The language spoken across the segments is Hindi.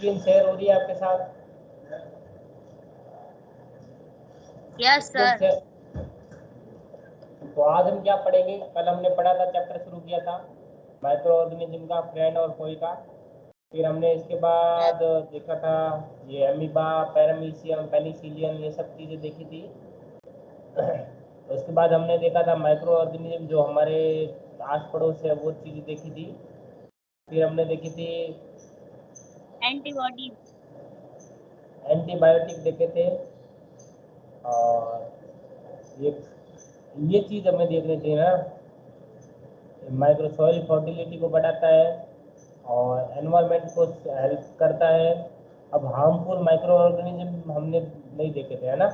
स्क्रीन शेयर हो रही है आपके साथ? Yes sir. तो आज हम क्या पढ़ेंगे? कल हमने पढ़ा था, चैप्टर शुरू किया था माइक्रो ऑर्गेनिज्म का, फ्रेंड और कोई का। फिर हमने इसके बाद देखा था ये एमीबा, पैरामीशियम, पेनिसिलियन, ये सब चीज़ें देखी थी। उसके बाद हमने देखा था माइक्रो ऑर्गेनिज्म जो हमारे आस पड़ोस है, वो चीज़ें देखी थी। फिर हमने देखी थी एंटीबॉडी, एंटीबायोटिक देखे थे। और ये चीज़ हमें देखनी चाहिए ना, माइक्रो सॉइल फर्टिलिटी को बढ़ाता है और एनवायरनमेंट को हेल्प करता है। अब हार्मफुल माइक्रो ऑर्गेनिज्म हमने नहीं देखे थे, है ना?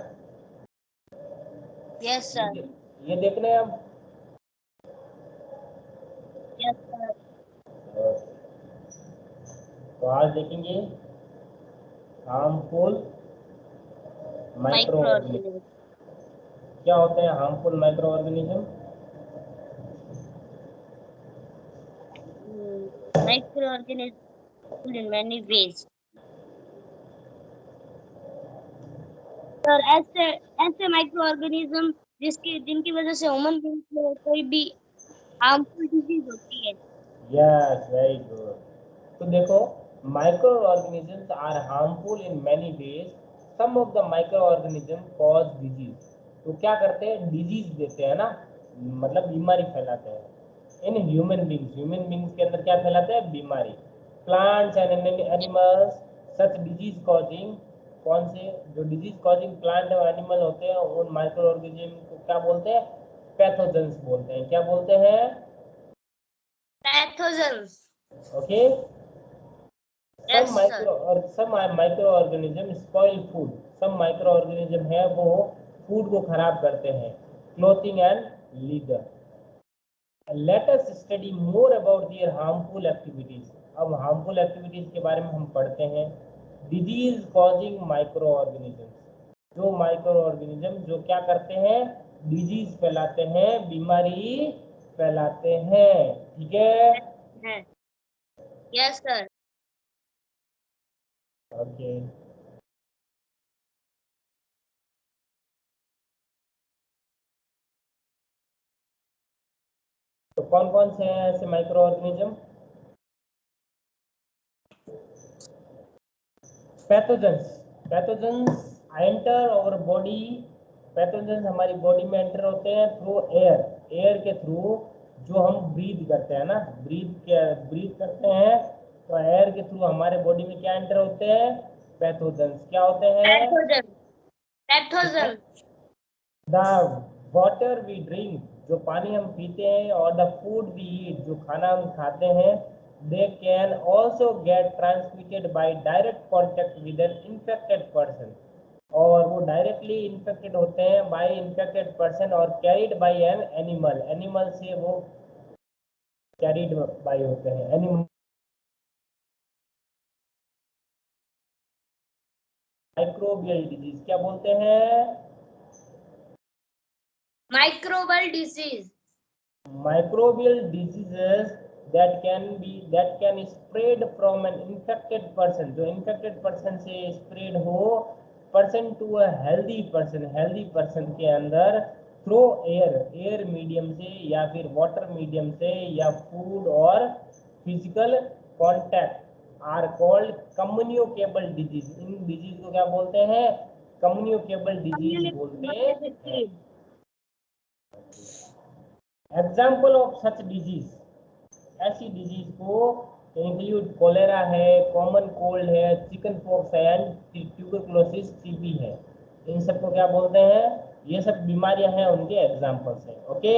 Yes sir. ये देखने हैं अब। Yes sir. तो आज देखेंगे harmful micro micro organism. Organism, क्या होते हैं harmful micro organism? Micro organism इन मैनी वेज। सर ऐसे ऐसे माइक्रो ऑर्गेनिज्म जिनकी वजह से ह्यूमन बींग में कोई भी हार्मफुल डिजीज होती है। Yes, very good. तो देखो, micro organisms are harmful in many ways. Some of the micro organism cause disease. तो क्या करते हैं? डिजीज देते हैं ना, मतलब बीमारी फैलाते हैं। इन ह्यूमन बींग्स के अंदर क्या फैलाते हैं? बीमारी। Plants and animals such disease causing, कौन से जो डिजीज कॉजिंग प्लांट और एनिमल होते हैं उन माइक्रो ऑर्गेनिज्म को क्या बोलते हैं? पैथोजेंस बोलते हैं। क्या बोलते हैं? Pathogens. Okay. Yes sir. some microorganism spoil food. some microorganism है वो फूड को खराब करते हैं। Clothing and leather. Let us study more about their harmful activities. अब हार्मफुल एक्टिविटीज के बारे में हम पढ़ते हैं। डिजीज कॉजिंग माइक्रो ऑर्गेनिज्म, जो माइक्रो ऑर्गेनिज्म जो क्या करते हैं? डिजीज फैलाते हैं, बीमारी फैलाते हैं। ठीक है? Yes sir. ओके। तो कौन कौन से हैं ऐसे micro organism? Pathogens enter our body. Pathogens हमारी बॉडी में एंटर होते हैं थ्रू एयर के थ्रू, जो हम ब्रीथ करते हैं ना, ब्रीथ करते हैं। तो एयर के थ्रू हमारे बॉडी में क्या एंटर होते हैं? पैथोजेंस। क्या होते हैं? Pathogens. The water we drink, जो पानी हम पीते हैं, और द फूड वी ईट, जो खाना हम खाते हैं, they can also get transmitted by direct contact with an infected person. और वो डायरेक्टली इन्फेक्टेड होते हैं बाय इन्फेक्टेड पर्सन और carried by an animal. Animal से वो कैरिड बाय होते हैं, एनिमल। माइक्रोबियल डिजीज क्या बोलते हैं? Microbial disease. Microbial diseases that can spread from an infected person, जो infected person से spread हो person to a healthy person के अंदर थ्रू एयर मीडियम से, या फिर वाटर मीडियम से, या फूड और physical contact, are called communicable disease. इन डिजीज को क्या बोलते हैं? कम्युनिकेबल डिजीज बोलते हैं। एग्जाम्पल ऑफ सच डिजीज, ऐसी डिजीज को इंक्लूड कोलेरा है, कॉमन कोल्ड है, चिकन पॉक्स है, एंड ट्यूबरकुलोसिस, टीबी है। इन सबको क्या बोलते हैं? ये सब बीमारियां हैं, उनके एग्जाम्पल्स हैं। Okay.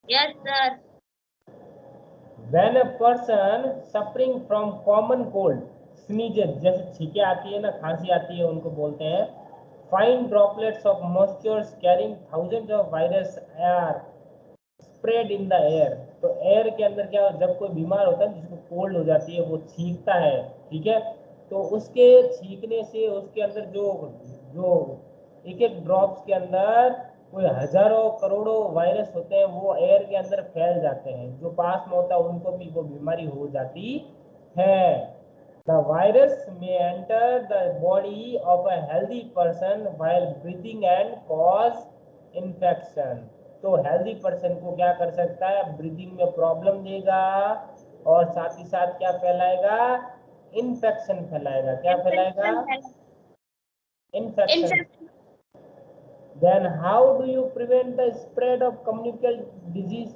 Yes sir. When a person suffering from common cold sneezes, जैसे छींके आती है ना, खांसी आती है, उनको बोलते हैं fine droplets of moistures carrying thousands of virus are spread in the air. तो एयर के अंदर क्या, जब कोई बीमार होता है, जिसको कोल्ड हो जाती है, वो छींकता है, ठीक है, तो उसके छींकने से उसके अंदर जो जो एक एक ड्रॉप्स के अंदर कोई हजारों करोड़ों वायरस होते हैं, वो एयर के अंदर फैल जाते हैं। जो पास में होता है उनको भी वो बीमारी हो जाती है। The virus may enter the body of a healthy person while breathing and cause infection. तो हेल्दी पर्सन को क्या कर सकता है, ब्रीदिंग में प्रॉब्लम देगा और साथ ही साथ क्या फैलाएगा, इन्फेक्शन फैलाएगा। क्या फैलाएगा, infection. Then how do you prevent the spread of communicable disease?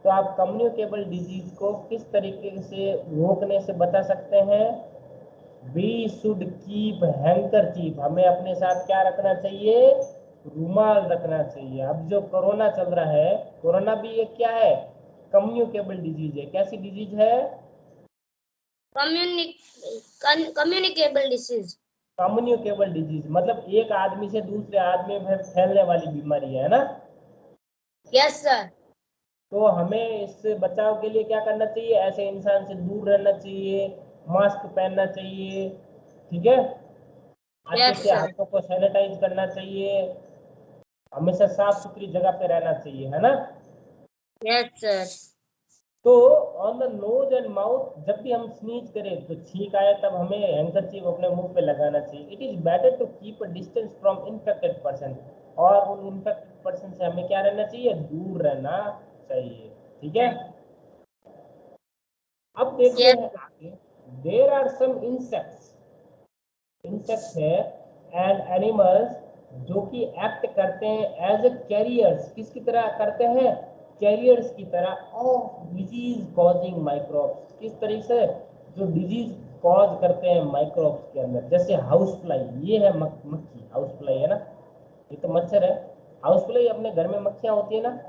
तो आप कम्युनिकेबल डिजीज को किस तरीके से रोकने से बचा सकते हैं? We should keep handkerchief, हमें अपने साथ क्या रखना चाहिए, रुमाल रखना चाहिए। अब जो कोरोना चल रहा है, कोरोना भी एक क्या है, कम्युनिकेबल डिजीज है। कैसी डिजीज है, कम्युनिकेबल डिसीज। कम्युनिकेबल डिजीज मतलब एक आदमी से दूसरे आदमी में फैलने वाली बीमारी है ना। Yes sir. तो हमें इससे बचाव के लिए क्या करना चाहिए, ऐसे इंसान से दूर रहना चाहिए, मास्क पहनना चाहिए, ठीक है, अच्छे से हाथों को सैनिटाइज करना चाहिए, हमेशा साफ सुथरी जगह पे रहना चाहिए, है ना। Yes sir. तो on the nose and mouth, जब भी हम स्नीज करें तो छींक आए तब हमें हैंकरचीफ अपने मुंह पे लगाना चाहिए। It is better to keep a distance from infected person, और उन इन्फेक्टेड पर्सन से हमें क्या रहना चाहिए, दूर रहना चाहिए, ठीक है। अब देखते हैं आगे, there are some insects, insects है एंड एनिमल्स जो कि एक्ट करते हैं एज ए कैरियर्स, किसकी तरह करते हैं, कैरियर्स की तरह ऑफ डिजीज कॉजिंग माइक्रोब्स। किस तरीके से, जो डिजीज कॉज करते हैं माइक्रोब्स के अंदर, जैसे हाउस फ्लाई, ये है मक्खी, हाउस फ्लाई है ना, ये तो मच्छर है। हाउस फ्लाई अपने घर में मक्खियां होती है ना,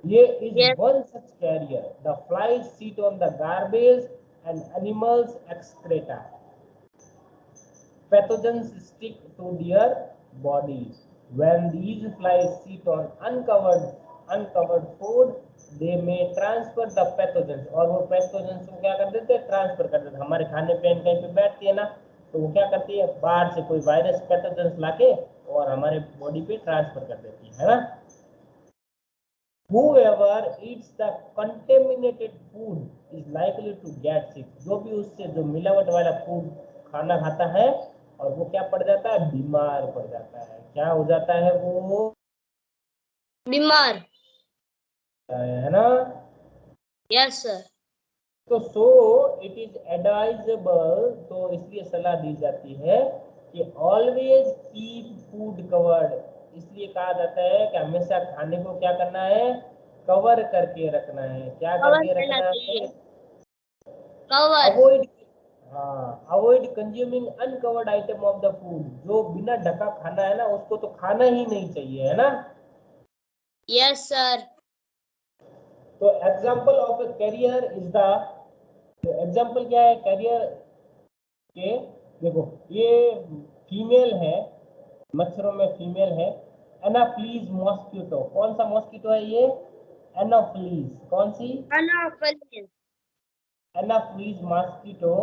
ये is one such carrier. The flies sit on the garbage and animals excreta, pathogens stick to their bodies. When these flies sit on uncovered food, they may transfer the pathogens, और वो pathogens को क्या कर देते हैं, ट्रांसफर कर देते हैं। हमारे खाने पे कहीं पे बैठती है ना, तो वो क्या करती है, बाहर से कोई वायरस पैथोजेंस लाके और हमारे बॉडी पे ट्रांसफर कर देती है ना। Whoever eats the contaminated food is likely to get sick. जो भी उससे जो मिलावट वाला फूड खाना खाता है और वो क्या पड़ जाता है, बीमार पड़ जाता है। क्या हो जाता है, वो बीमार, है ना। Yes sir. तो सो इट इज एडवाइजेबल, तो इसलिए सलाह दी जाती है कि ऑलवेज कीप फूड कवर्ड, इसलिए कहा जाता है कि हमेशा खाने को क्या करना है, कवर करके रखना है। क्या करके रखना है, कवर। अवॉइड, हाँ, avoid consuming uncovered item of the food, जो बिना ढका खाना है ना उसको तो खाना ही नहीं चाहिए, है ना। Yes sir. तो example of a carrier is the, example क्या है कैरियर के, देखो ये फीमेल है, मच्छरों में फीमेल है, एनाफ्लीज मॉस्किटो। कौन सा मॉस्किटो है ये, एनाफ्लीज, कौन सी, anopheles mosquito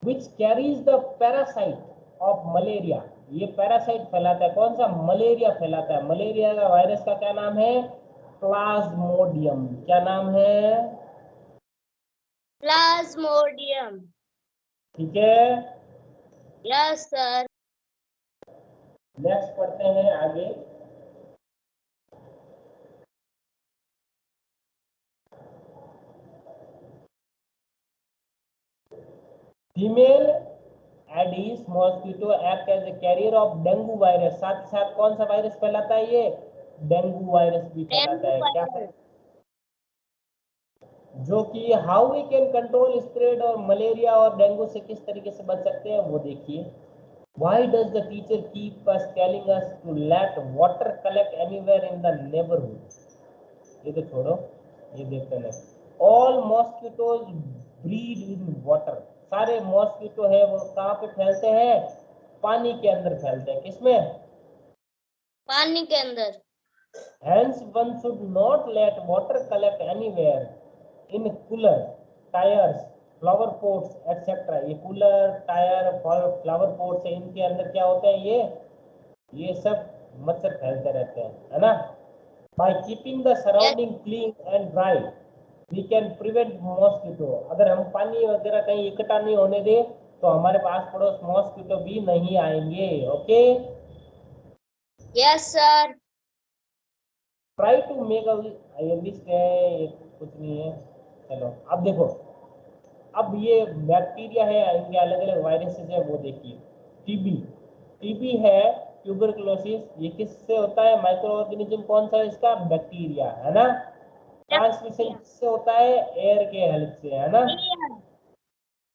which carries the parasite of malaria, ये पैरासाइट फैलाता है, कौन सा, मलेरिया फैलाता है। मलेरिया का वायरस का क्या नाम है, प्लाज्मोडियम। क्या नाम है, प्लाज्मोडियम। ठीक है, यस सर। नेक्स्ट पढ़ते हैं आगे। Female Aedes mosquito act as a carrier of dengue virus, साथ ही साथ कौन सा वायरस फैलाता है ये, डेंगू वायरस भी फैलाता है। क्या, जो कि how we can control spread, और मलेरिया और डेंगू से किस तरीके से बच सकते हैं वो देखिए। Why does the teacher keep us telling us to let water collect anywhere in the neighbourhood, ये तो छोड़ो, ये देखते हैं। All mosquitoes breed in water, सारे मॉस्किटो है वो कहाँ पे फैलते हैं, पानी के अंदर फैलते हैं। किसमें, पानी के अंदर। Hence, one should not let water collect anywhere in cooler, tires, flower pots, etc. ये कूलर, टायर, फ्लावर पोट्स है, इनके अंदर क्या होता है, ये सब मच्छर फैलते रहते हैं, है ना। By keeping the surrounding clean and dry, we can prevent mosquito. अगर हम पानी वगैरह कहीं इकट्ठा नहीं होने दे तो हमारे पास पड़ोस मॉस्किटो भी नहीं आएंगे। Okay, yes sir. Try to make a list है, कुछ नहीं है। चलो अब देखो, अब ये बैक्टीरिया है, इनके अलग अलग वायरसेस है, वो देखिए। टीबी, टीबी है ट्यूबरकुलोसिस, ये किससे होता है? माइक्रो ऑर्गेनिज्म कौन सा है इसका? बैक्टीरिया, है ना। ट्रांसमिशन किससे होता है? एयर के हेल्प से, है ना।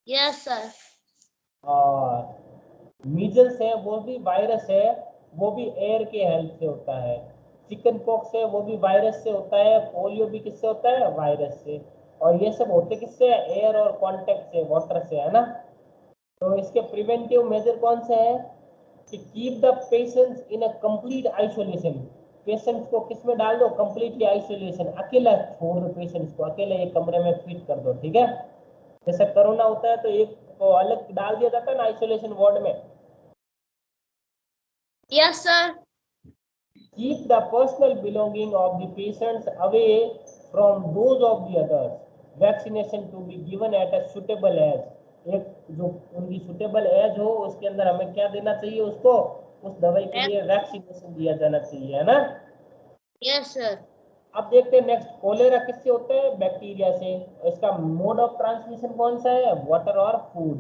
Yes sir. और मीजल्स है वो भी वायरस है, वो भी एयर के हेल्प से होता है। चिकन पॉक्स है वो भी वायरस से होता है। पोलियो भी किससे होता है? वायरस से। और ये सब होते किससे? एयर और कांटेक्ट से, वाटर से, है ना। तो इसके प्रिवेंटिव मेजर कौन से हैं? कि keep the patients in a complete isolation. Patients को किस में डाल दो? कंप्लीटली आइसोलेशन, अकेला छोड़ दो पेशेंट्स को, अकेले एक कमरे में फिट कर दो, ठीक है। जैसे कोरोना होता है तो एक को अलग डाल दिया जाता है ना आइसोलेशन वार्ड में। Yes sir. Keep the personal belonging of the patients away from those of the others. Vaccination to be given at a suitable age. एक जो उनकी सुटेबल एज हो उसके अंदर हमें क्या देना चाहिए उसको? उस दवाई के लिए वैक्सीनेशन दिया जाना चाहिए, है ना। Yes sir. अब देखते हैं नेक्स्ट, कोलेरा किससे होता है? बैक्टीरिया से। इसका मोड ऑफ ट्रांसमिशन कौन सा है? वाटर और फूड।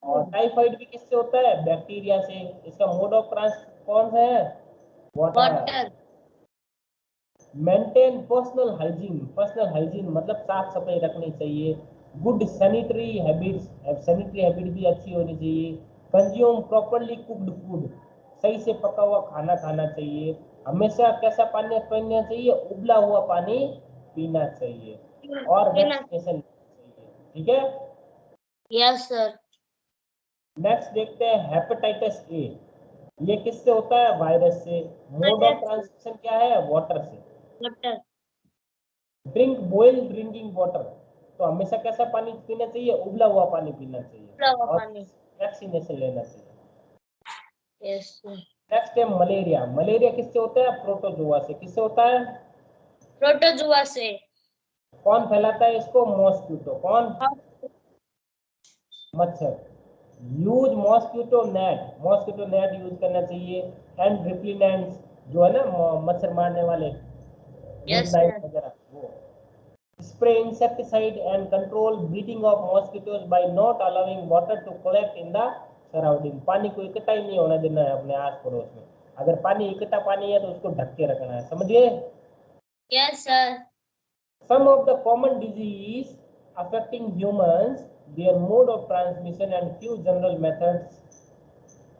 और टाइफाइड भी किससे होता है? बैक्टीरिया से। इसका मोड ऑफ ट्रांस कौन सा है? Water. Maintain personal hygiene, personal hygiene मतलब साफ सफाई रखनी चाहिए। Good sanitary habits, sanitary habit भी अच्छी होनी चाहिए। कंज्यूम प्रॉपरली कुक्ड फूड, सही से पका हुआ खाना खाना चाहिए। हमेशा कैसा पानी पीना चाहिए? उबला हुआ पानी पीना चाहिए। और वैक्सीनेशन चाहिए, ठीक है। Yes sir. नेक्स्ट देखते हैं हेपेटाइटिस ए। ये किससे होता है? वायरस से। मोड ऑफ ट्रांसमिशन क्या है? वाटर से। Water. Drink boil drinking water, तो हमेशा कैसा पानी पीना चाहिए? उबला हुआ पानी पीना चाहिए। और पानी। वैक्सीनेशन लेना चाहिए। Yes sir. नेक्स्ट है मलेरिया। मलेरिया किससे होता है? प्रोटोजोआ से। किससे होता है? प्रोटोजुआ से। कौन फैलाता है इसको? मॉस्किटो। कौन? मच्छर। Use mosquito net, mosquito net use करना चाहिए। एंड रिप्लिनेंट्स, जो है ना मच्छर मारने वाले, यस गुड नाइट सर। वगैरह, वो। Spray insecticide and control breeding of mosquitoes by not allowing water to collect in the surrounding. पानी को इकट्ठा ही नहीं होने देना है अपने आस पड़ोस में। अगर पानी इकट्ठा पानी है तो उसको ढक के रखना है, समझिए। Yes sir. Some of the common disease affecting humans, their mode of transmission and few general methods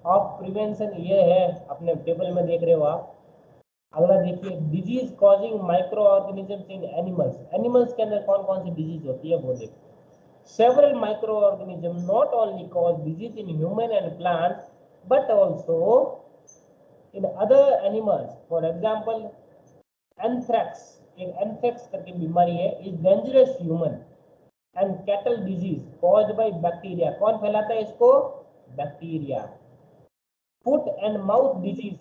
of prevention, ये है अपने टेबल में देख रहे हो आप। अगला देखिए, disease causing micro organisms in animals. Animals के अंदर कौन कौन सी डिजीज होती है वो देखते हैं। Several micro organism not only cause disease in human and plants but also in other animals. For example anthrax, एक एंथ्रेक्स करके बीमारी है, is dangerous human and cattle disease caused by bacteria. कौन फैलाता है इसको? Bacteria. Foot and mouth disease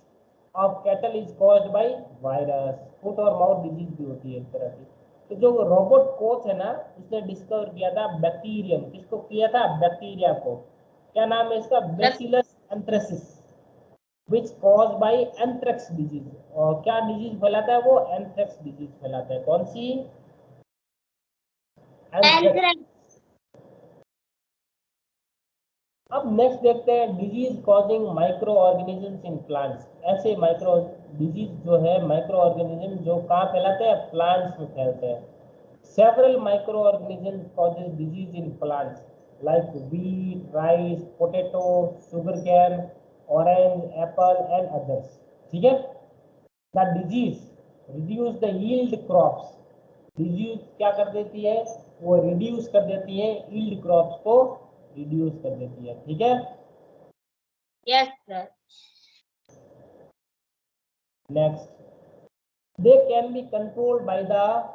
of cattle is caused by virus. Foot और माउथ डिजीज भी होती है एक तरह की। तो जो रॉबर्ट कोच है ना, उसने डिस्कवर किया था बैक्टीरियम। किसको किया था? बैक्टीरिया को। क्या नाम है इसका? Bacillus anthracis, which cause by anthrax disease. और क्या डिजीज फैलाता है वो? एंथ्रेक्स डिजीज फैलाता है। कौन सी? एंथ्रेक्स। अब नेक्स्ट देखते हैं disease causing micro organisms in plants. ऐसे माइक्रो डिजीज जो है, माइक्रो ऑर्गेनिज्म जो कहाँ फैलाते हैं? प्लांट्स में फैलते हैं। Several micro organisms causes disease in plants like wheat, rice, potato, sugar cane, orange, Apple and others, ठीक है। The disease reduce the yield crops. Disease क्या कर देती है? वो रिड्यूस कर देती है यील्ड क्रॉप्स को, रिड्यूस कर देती है, ठीक है। Yes sir. Next, they can be controlled by the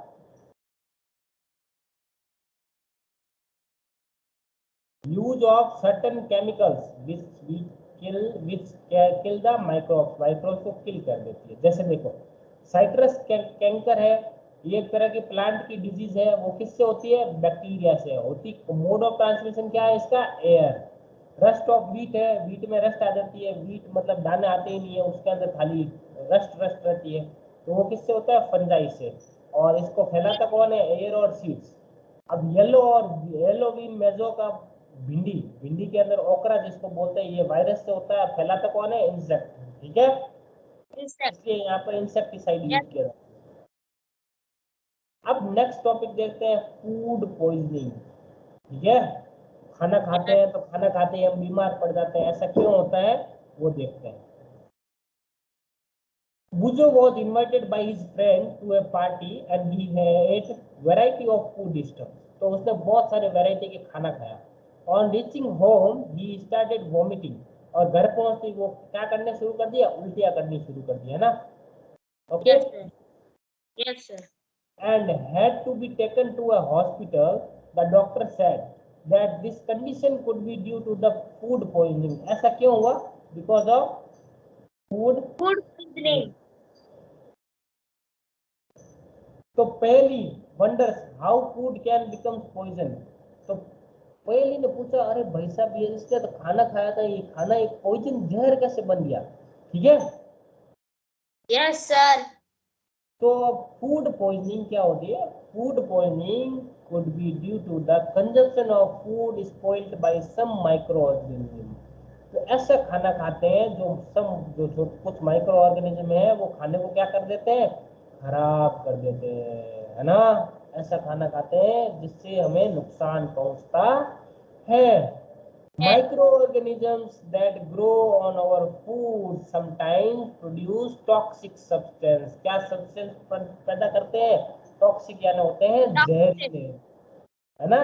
use of certain chemicals which kill the microbes, microbes को किल कर देती है। जैसे देखो, साइट्रस कैंकर है, ये एक तरह की प्लांट की डिजीज है। वो किससे होती है? बैक्टीरिया से होती। मोड ऑफ ट्रांसमिशन क्या है इसका? एयर। रस्ट ऑफ व्हीट है, व्हीट में रस्ट आ जाती है, व्हीट मतलब दाने आते ही नहीं है, उसके अंदर खाली रस्ट रस्ट रहती है, तो वो किससे होता है? फंजाई से। और इसको फैलाता कौन है? एयर और सीड्स। अब येलो बीन मेजो का भिंडी, भिंडी के अंदर ओकरा जिसको बोलते हैं, ये वायरस से होता है। फैलाता कौन है? इंसेक्ट। ठीक है, इसलिए यहाँ पर इंसेक्टिसाइड यूज किया जाता है। अब नेक्स्ट टॉपिक देखते हैं, फूड पॉइजनिंग। ठीक है, खाना खाते हैं तो खाना खाते ही हम बीमार पड़ जाते हैं, ऐसा क्यों होता है वो देखते हैं। Bujo was invited by his friend to a party and he ate variety of food stuff. तो उसने बहुत सारे वैरायटी के खाना खाया। On reaching home, he started vomiting. और घर पहुंचते ही वो क्या करने शुरू कर दिया? उल्टियां करनी शुरू कर दिया ना। Okay, Yes, sir. and had to be taken to a hospital. The doctor said that this condition could be due to the food poisoning. ऐसा क्यों हुआ? Because of food poisoning. तो Paheli wonders how food can become poison. तो पहली ने पूछा, अरे भाई साहब ये इसने तो खाना खाया था, ये खाना एक पॉइजन जहर कैसे बन गया? ठीक है, यस सर। तो फूड पॉइजनिंग क्या होती है? Food poisoning could be due to the consumption of food spoiled by some microorganism। तो ऐसा खाना खाते हैं जो कुछ माइक्रो ऑर्गेनिज्म है, वो खाने को क्या कर देते हैं? खराब कर देते हैं, है ना। ऐसा खाना खाते हैं जिससे हमें नुकसान पहुंचता है। Microorganisms that grow on our food sometimes produce toxic substance। क्या सब्सटेंस पैदा करते हैं? टॉक्सिक यानी होते हैं जहरीले, है ना।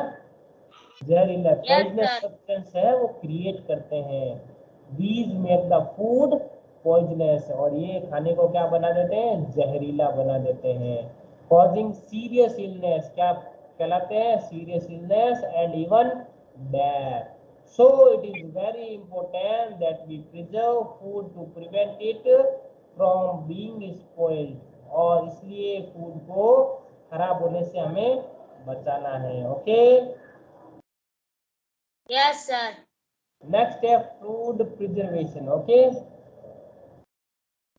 जहरीला पॉइजनस सब्सटेंस है वो क्रिएट करते हैं। These make the food poisonous। और ये खाने को क्या बना देते हैं? जहरीला बना देते हैं। Causing serious illness। क्या कहलाते हैं? Serious illness and even death। So it is very important that we preserve food to prevent it from being spoiled। और इसलिए फूड को खराब होने से हमें बचाना है। Okay, yes sir. नेक्स्ट है food preservation. Okay,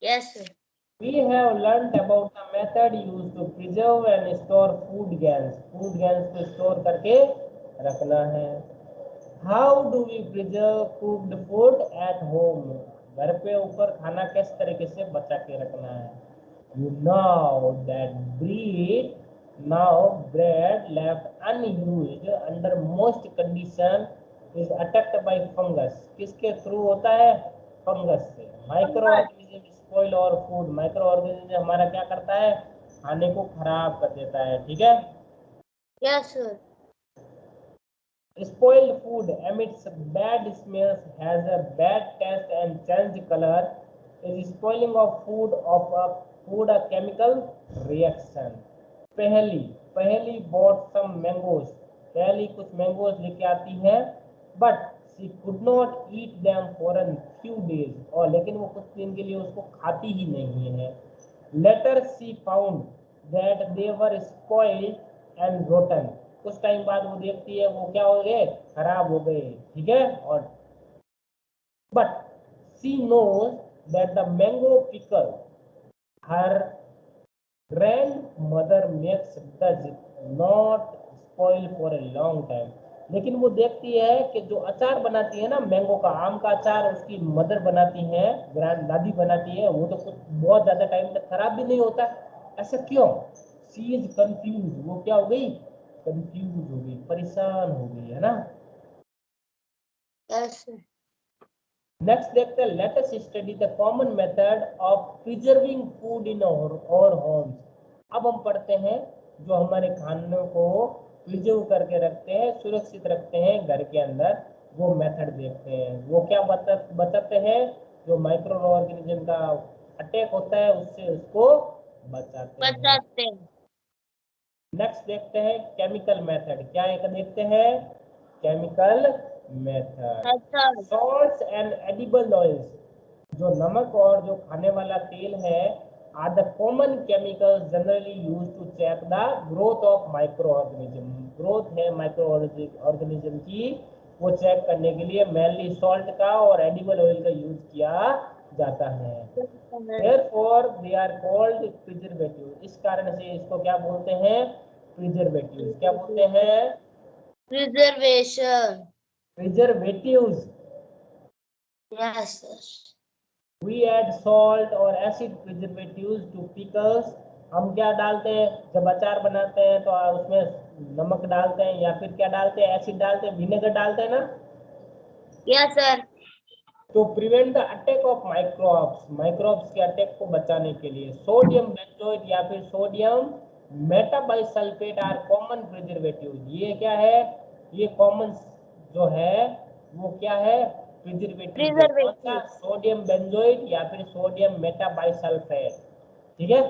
yes sir. we have learned about the method used to preserve and store food grains। food grains को स्टोर करके रखना है। How do we preserve cooked food at home? घर पे ऊपर खाना किस तरीके से बचा के रखना है? You know that bread left unused under most condition is attacked by fungus। किसके थ्रू होता है? फंगस से। माइक्रो ऑर्गेनिज्म स्पॉइल और फूड। माइक्रो ऑर्गेनिज्म हमारा क्या करता है? खाने को खराब कर देता है। ठीक है, yes sir. Spoiled food emits bad smells, has a bad taste and change color। Is spoiling of food a chemical reaction। पहली bought some mangoes। पहली कुछ मैंगोज लेके आती है, but she could not eat them for a few days। और लेकिन वो कुछ दिन के लिए उसको खाती ही नहीं है। Later she found that they were spoiled and rotten। कुछ टाइम बाद वो देखती है वो क्या हो गए? खराब हो गए। ठीक है, और but she knows that the mango pickle her grandmother makes does not spoil for a long time। लेकिन वो देखती है कि जो अचार बनाती है ना मैंगो का, आम का अचार उसकी मदर बनाती है, ग्रैंड दादी बनाती है, वो तो कुछ बहुत ज्यादा टाइम तक खराब भी नहीं होता। ऐसा क्यों? She is confuse. वो क्या हो गई? कंफ्यूज हो गई, परेशान हो गई, है ना। Yes sir. नेक्स्ट देखते हैं, let us study the common method of preserving food in और होम्स। अब हम पढ़ते हैं जो हमारे खानों को प्रिजर्व करके रखते हैं, सुरक्षित रखते हैं घर के अंदर, वो मेथड देखते हैं। वो क्या बचाते हैं? जो माइक्रो ऑर्गेनिज्म का अटैक होता है उससे उसको बचाते हैं। नेक्स्ट देखते हैं केमिकल मेथड। क्या एक देखते हैं? Chemical method. Salts and edible oils. जो नमक और जो खाने वाला तेल है, are the common chemicals generally used to check the growth of micro organism. Growth है माइक्रो ऑर्गेनिज्म की, वो चेक करने के लिए मेनली सॉल्ट का और एडिबल ऑयल का यूज किया जाता है। Therefore, they are called preservative. इस कारण से इसको क्या बोलते हैं? प्रिजर्वेटिव। क्या बोलते हैं? Preservation. Preservatives. Yes sir. We add salt और acid preservatives to pickles. हम क्या डालते हैं जब अचार बनाते हैं तो उसमें नमक डालते हैं या फिर क्या डालते हैं? एसिड डालते हैं, विनेगर डालते हैं ना? Yes sir. तो prevent the attack of microbes के अटैक को बचाने के लिए सोडियम बेंजोएट या फिर sodium metabisulphite are common preservative. ये क्या है? ये कॉमन जो है वो क्या है? प्रिजर्वेटिव। सोडियम बेंजोएट या फिर सोडियम मेटाबाइसल्फेट। ठीक है।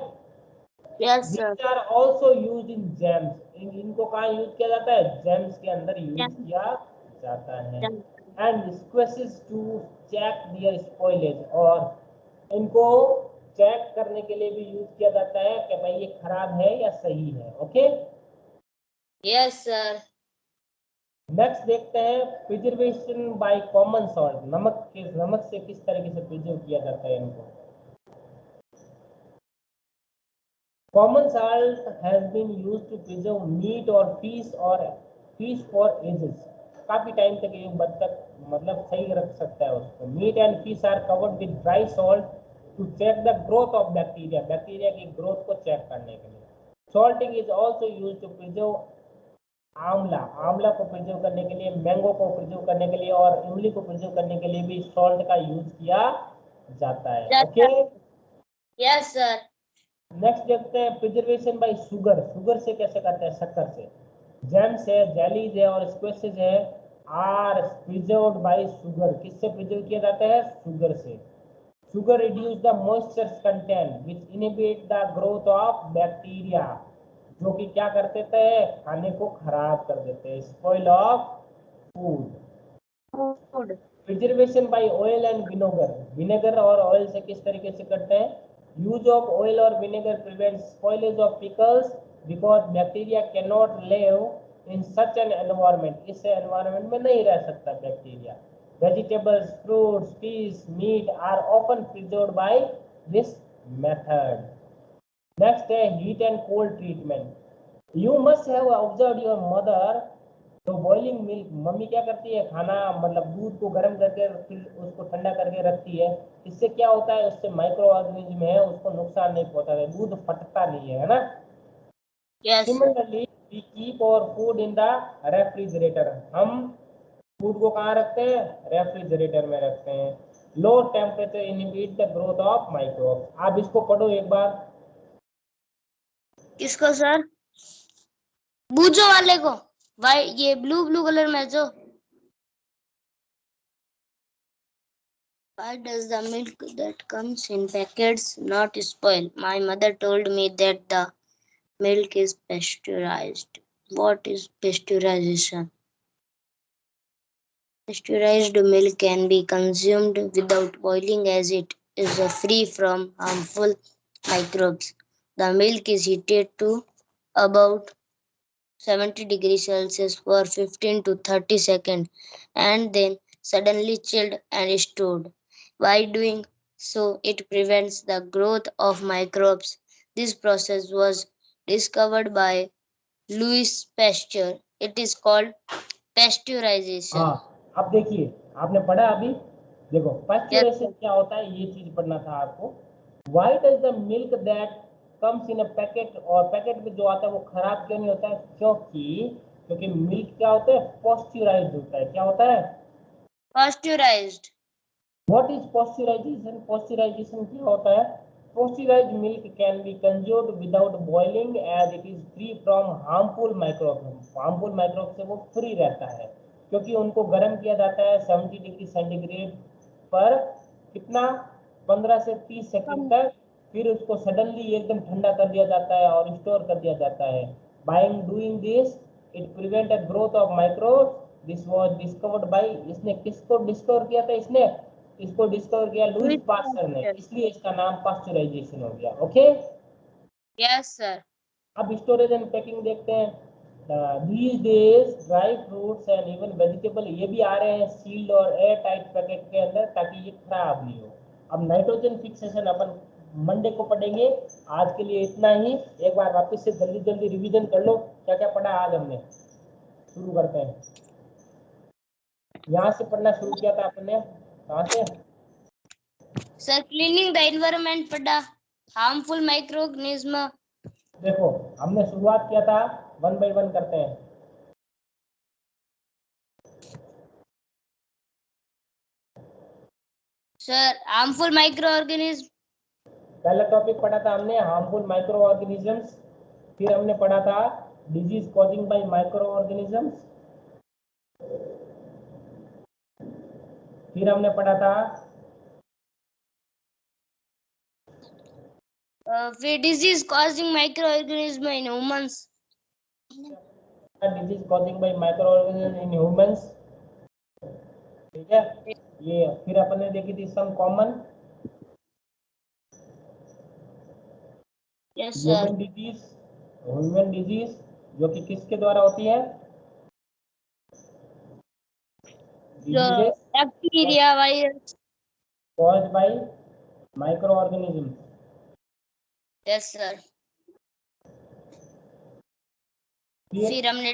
Yes sir. These are also used in jams. इनको कहाँ यूज किया जाता है? जैम्स के अंदर यूज किया जाता है। And squashes to check their spoilage, और इनको चेक करने के लिए भी यूज किया जाता है कि भाई ये खराब है या सही है। ओके। Yes sir. नेक्स्ट देखते हैं प्रिजर्वेशन बाय कॉमन सॉल्ट। नमक से किस तरीके से प्रिजर्व किया जाता है इनको। Common salt has been used to preserve meat or fish for ages. काफी टाइम तक ये बतख मतलब सही रख सकता है उसको। Meat and fish are covered with dry salt to check the growth of bacteria की ग्रोथ को चेक करने के लिए। Salting is also use to preserve amla को प्रिजर्व करने के लिए, मैंगो को प्रिजर्व करने के लिए और इमली को प्रिजर्व करने के लिए भी सॉल्ट का यूज किया जाता है। ओके। Yes sir. नेक्स्ट देखते हैं प्रिजर्वेशन बाय शुगर से कैसे करते हैं? शक्कर से। जैम्स है, जेलीज है और स्क्वेसेस है आर प्रिजर्व्ड बाय शुगर। किससे प्रिजर्व किया जाता है? शुगर से। Sugar reduce the moisture content which inhibit the growth of bacteria, जो कि क्या कर देते हैं? खाने को खराब कर देते हैं। Spoil of food. Preservation by oil and vinegar और ऑयल से किस तरीके से करते हैं? यूज ऑफ ऑयल और vinegar prevent spoilage of pickles because bacteria can not live in such an environment. इस एनवायरमेंट में नहीं रह सकता bacteria. Vegetables, fruits, fish, meat are often preserved by this method. Next है heat and cold treatment. You must have observed your mother तो बॉइलिंग मिल्क। मम्मी क्या करती है? खाना मतलब दूध को गर्म करके फिर उसको ठंडा करके रखती है। इससे क्या होता है? उससे माइक्रो ऑर्गेनिज्म है उसको नुकसान नहीं पहुंचता है, दूध फटता नहीं है ना। सिमिलरली वी कीप और फूड इन द रेफ्रिजरेटर। हम फूड को कहाँ रखते हैं? रेफ्रिजरेटर में रखते हैं। Low temperature inhibit the growth of microbes. आप इसको पढ़ो एक बार। किसको सर? बूझो वाले को। भाई ये ब्लू कलर में जो। Why does the milk that comes in packets not spoil? My mother told me that the milk is pasteurized. What is pasteurization? Pasteurized milk can be consumed without boiling as it is free from harmful microbes. The milk is heated to about 70 degrees Celsius for 15 to 30 seconds and then suddenly chilled and stored. By doing so, it prevents the growth of microbes. This process was discovered by Louis Pasteur. It is called pasteurization. हाँ, अब देखिए आपने पढ़ा अभी। देखो Yes, पास्चुरेशन sir. क्या होता है, ये चीज पढ़ना था आपको। Why does the milk that comes in a packet, और पैकेट में जो आता है वो खराब क्यों नहीं होता है? क्योंकि मिल्क क्या होता है? पॉस्चुराइज्ड होता है। क्या होता है? Pasteurized. What is pasteurization? Pasteurization क्या होता है? Pasteurized milk can be consumed without boiling as it is free from harmful microbe. Harmful microbe से वो फ्री रहता है क्योंकि उनको गर्म किया जाता है 70 डिग्री सेंटीग्रेड पर। कितना? 15 से 30 सेकंड तक। फिर उसको सडनली एकदम ठंडा कर दिया जाता है और स्टोर कर दिया जाता है। By doing this it prevent the growth of microbes. This was discovered by, इसने किसको डिस्कवर किया था? इसको डिस्कवर किया लुईस पास्चर ने, इसलिए इसका नाम पास्चुराइजेशन हो गया। ओके। Yes, sir. अब स्टोरेज एंड पैकिंग देखते हैं। these days dry fruits and even vegetable ये भी आ रहे हैं सील्ड और एयर टाइट पैकेट के अंदर, ताकि ये खराब नहीं हो। अब नाइट्रोजन फिक्सेशन अपन मंडे को पढ़ेंगे। आज के लिए इतना ही। एक बार वापस से जल्दी जल्दी रिवीजन कर लो, क्या क्या पढ़ा आज हमने। शुरू करते हैं। यहाँ से पढ़ना शुरू किया था आपने, कहाँ से? सर क्लीनिंग द एनवायरनमेंट पढ़ा, हार्मफुल माइक्रोऑर्गेनिज्म। देखो हमने शुरुआत किया था, 1 बाय 1 करते हैं। Sir harmful microorganism. पहला टॉपिक पढ़ा था हमने हार्मफुल माइक्रो ऑर्गेनिजम्स, फिर हमने पढ़ा था disease causing by micro organisms, फिर हमने पढ़ा था फिर disease causing microorganism in humans. Disease causing by micro organism in humans, ठीक है। ये फिर अपन ने देखी थी some common yes sir. Human disease जो कि किसके द्वारा होती है? Diseases bacteria, virus. Caused by micro organism. Yes sir. फिर फिर हमने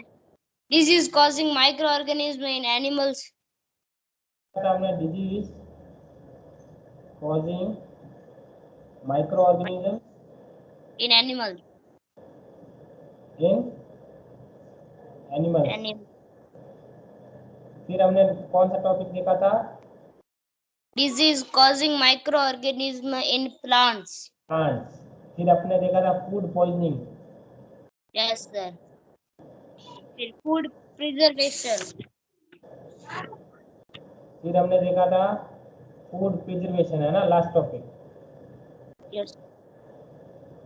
disease causing microorganism in animals. हमने disease causing micro organism in animal. In animals. Animal. फिर हमने कौन सा टॉपिक देखा था? Disease causing microorganism in plants. Plants. फिर अपने देखा था फूड पॉइजनिंग। Yes sir. फिर फूड प्रिजर्वेशन। फिर हमने देखा था फूड प्रिजर्वेशन, है ना लास्ट टॉपिक, यस।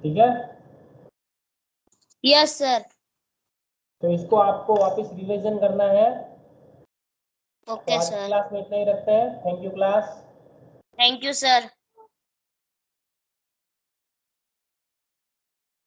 ठीक है। Yes sir. तो इसको आपको वापस रिवीजन करना है। तो ओके आज सर। क्लास में इतना ही रखते हैं। Thank you class. Thank you sir.